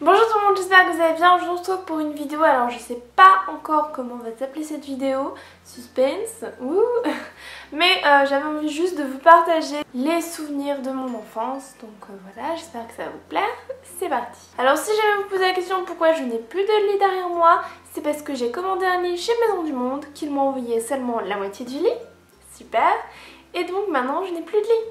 Bonjour tout le monde, j'espère que vous allez bien. Je vous retrouve pour une vidéo. Alors je sais pas encore comment va s'appeler cette vidéo, suspense, ouh. Mais j'avais envie juste de vous partager les souvenirs de mon enfance. Donc voilà, j'espère que ça va vous plaire. C'est parti. Alors si jamais vous posez la question pourquoi je n'ai plus de lit derrière moi, c'est parce que j'ai commandé un lit chez Maison du Monde, qu'ils m'ont envoyé seulement la moitié du lit. Super. Et donc maintenant je n'ai plus de lit.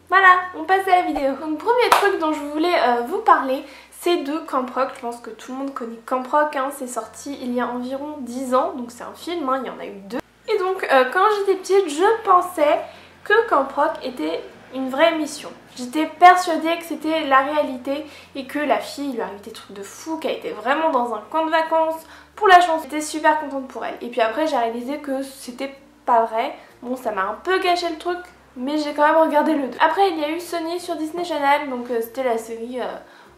Voilà, on passe à la vidéo. Donc premier truc dont je voulais vous parler, c'est de Camp Rock. Je pense que tout le monde connaît Camp Rock, hein. C'est sorti il y a environ 10 ans, donc c'est un film, hein. Il y en a eu 2. Et donc quand j'étais petite, je pensais que Camp Rock était une vraie émission. J'étais persuadée que c'était la réalité et que la fille lui arrivait des trucs de fou, qu'elle était vraiment dans un camp de vacances pour la chance. J'étais super contente pour elle. Et puis après j'ai réalisé que c'était pas vrai. Bon, ça m'a un peu gâché le truc, mais j'ai quand même regardé le 2. Après il y a eu Sony sur Disney Channel, donc c'était la série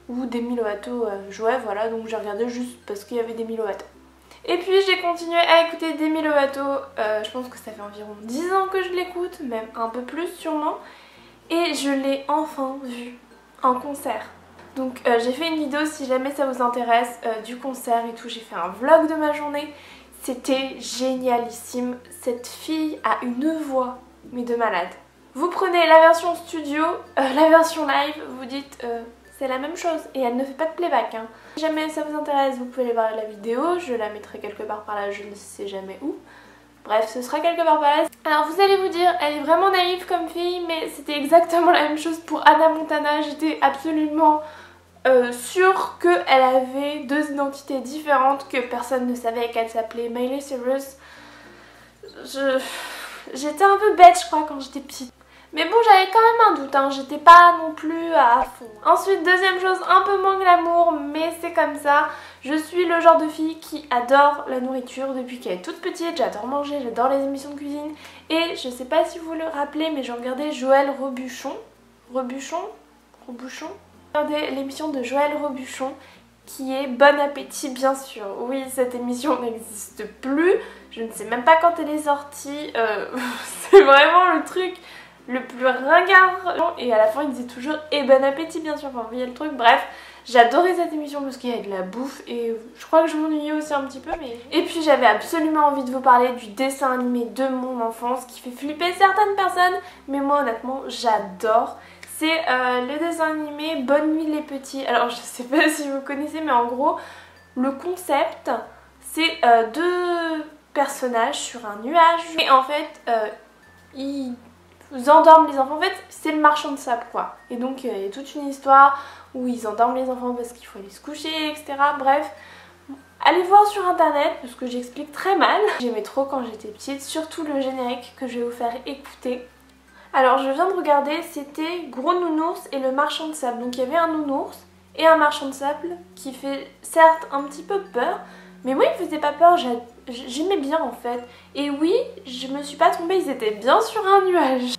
où Demi Lovato jouait, voilà, donc j'ai regardé juste parce qu'il y avait Demi Lovato. Et puis j'ai continué à écouter Demi Lovato, je pense que ça fait environ 10 ans que je l'écoute, même un peu plus sûrement, et je l'ai enfin vue en concert. Donc j'ai fait une vidéo si jamais ça vous intéresse du concert et tout, j'ai fait un vlog de ma journée, c'était génialissime, cette fille a une voix, mais de malade. Vous prenez la version studio, la version live, vous dites c'est la même chose et elle ne fait pas de playback, hein. Si jamais ça vous intéresse, vous pouvez aller voir la vidéo, je la mettrai quelque part par là, je ne sais jamais où. Bref, ce sera quelque part par là. Alors vous allez vous dire, elle est vraiment naïve comme fille, mais c'était exactement la même chose pour Hannah Montana. J'étais absolument sûre qu'elle avait deux identités différentes, que personne ne savait qu'elle s'appelait Miley Cyrus. J'étais un peu bête je crois quand j'étais petite. Mais bon, j'avais quand même un doute, hein. J'étais pas non plus à fond. Ensuite, deuxième chose, un peu moins glamour, mais c'est comme ça. Je suis le genre de fille qui adore la nourriture depuis qu'elle est toute petite. J'adore manger, j'adore les émissions de cuisine. Et je sais pas si vous le rappelez, mais j'ai regardé Joël Robuchon. Robuchon. J'ai regardé l'émission de Joël Robuchon qui est Bon Appétit bien sûr. Oui, cette émission n'existe plus. Je ne sais même pas quand elle est sortie. C'est vraiment le truc le plus ringard, et à la fin il disait toujours et bon appétit bien sûr, enfin vous voyez le truc. Bref, j'adorais cette émission parce qu'il y avait de la bouffe et je crois que je m'ennuyais aussi un petit peu, mais... Et puis j'avais absolument envie de vous parler du dessin animé de mon enfance qui fait flipper certaines personnes, mais moi honnêtement j'adore. C'est le dessin animé Bonne Nuit les Petits. Alors je sais pas si vous connaissez, mais en gros le concept c'est deux personnages sur un nuage et en fait ils endorment les enfants. En fait c'est le marchand de sable quoi, et donc il y a toute une histoire où ils endorment les enfants parce qu'il faut aller se coucher, etc. Bref, allez voir sur internet parce que j'explique très mal. J'aimais trop quand j'étais petite, surtout le générique que je vais vous faire écouter. Alors je viens de regarder, c'était Gros Nounours et le marchand de sable. Donc il y avait un nounours et un marchand de sable qui fait certes un petit peu peur, mais moi il me faisait pas peur, j'aimais bien en fait. Et oui, je me suis pas trompée, ils étaient bien sur un nuage.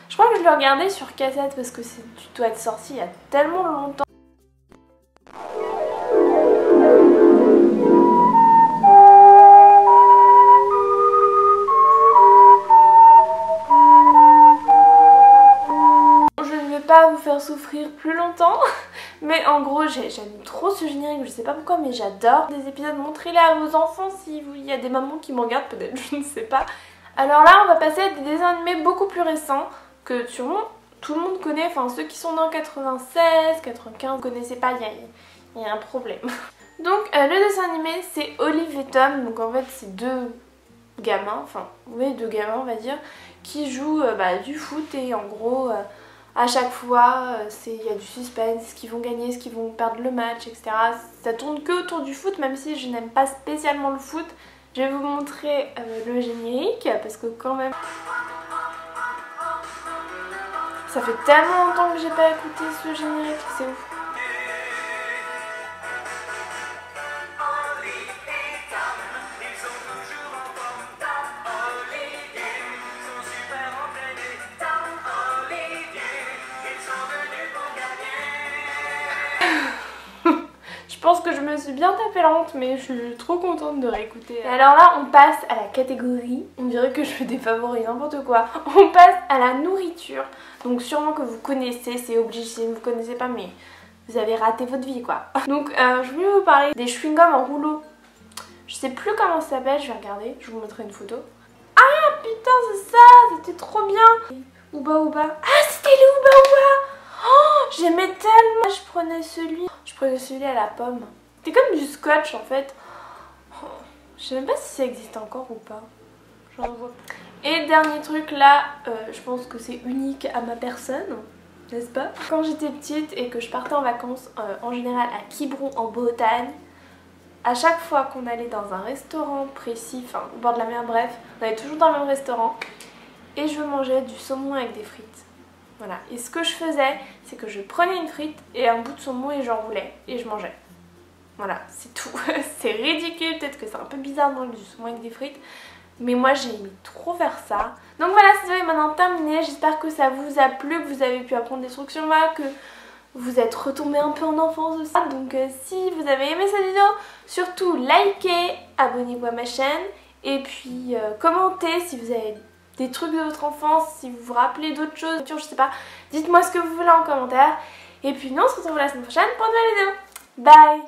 Je crois que je le regardais sur cassette parce que tu dois être sorti il y a tellement longtemps. Je ne vais pas vous faire souffrir plus longtemps, mais en gros j'aime trop ce générique, je sais pas pourquoi mais j'adore. Des épisodes, montrez-les à vos enfants s'il y a des mamans qui m'en regardent peut-être, je ne sais pas. Alors là on va passer à des dessins animés beaucoup plus récents que sûrement tout le monde connaît, enfin ceux qui sont dans 96, 95, vous connaissez pas, il y a un problème. Donc le dessin animé c'est Olive et Tom, donc en fait c'est deux gamins, enfin oui deux gamins on va dire, qui jouent du foot et en gros à chaque fois il y a du suspense, est-ce qu'ils vont gagner, est-ce qu'ils vont perdre le match, etc. Ça tourne que autour du foot, même si je n'aime pas spécialement le foot. Je vais vous montrer le générique parce que quand même... Ça fait tellement longtemps que j'ai pas écouté ce générique, c'est ouf. Je pense que je me suis bien tapé la honte, mais je suis trop contente de réécouter. Et alors là on passe à la catégorie, on dirait que je fais des favoris, n'importe quoi. On passe à la nourriture, donc sûrement que vous connaissez, c'est obligé, si vous ne connaissez pas, mais vous avez raté votre vie quoi. Donc je voulais vous parler des chewing-gums en rouleau. Je sais plus comment ça s'appelle, je vais regarder, je vous montrerai une photo. Ah putain c'est ça, c'était trop bien. Ouba Ouba. Ah c'était les Ouba Ouba. Oh j'aimais tellement. Je prenais celui à la pomme. C'était comme du scotch en fait. Oh, je sais même pas si ça existe encore ou pas. J'en vois. Et dernier truc là, je pense que c'est unique à ma personne, n'est-ce pas? Quand j'étais petite et que je partais en vacances, en général à Quiberon en Bretagne, à chaque fois qu'on allait dans un restaurant précis, enfin au bord de la mer, bref, on allait toujours dans le même restaurant et je mangeais du saumon avec des frites. Voilà, et ce que je faisais, c'est que je prenais une frite et un bout de saumon et j'enroulais et je mangeais. Voilà, c'est tout. C'est ridicule, peut-être que c'est un peu bizarre de manger du saumon avec des frites, mais moi j'ai aimé trop faire ça. Donc voilà, cette vidéo est maintenant terminée. J'espère que ça vous a plu, que vous avez pu apprendre des trucs sur moi, que vous êtes retombés un peu en enfance aussi. Donc si vous avez aimé cette vidéo, surtout likez, abonnez-vous à ma chaîne et puis commentez si vous avez des trucs de votre enfance, si vous vous rappelez d'autres choses, je sais pas. Dites-moi ce que vous voulez en commentaire. Et puis nous on se retrouve la semaine prochaine pour une nouvelle vidéo. Bye!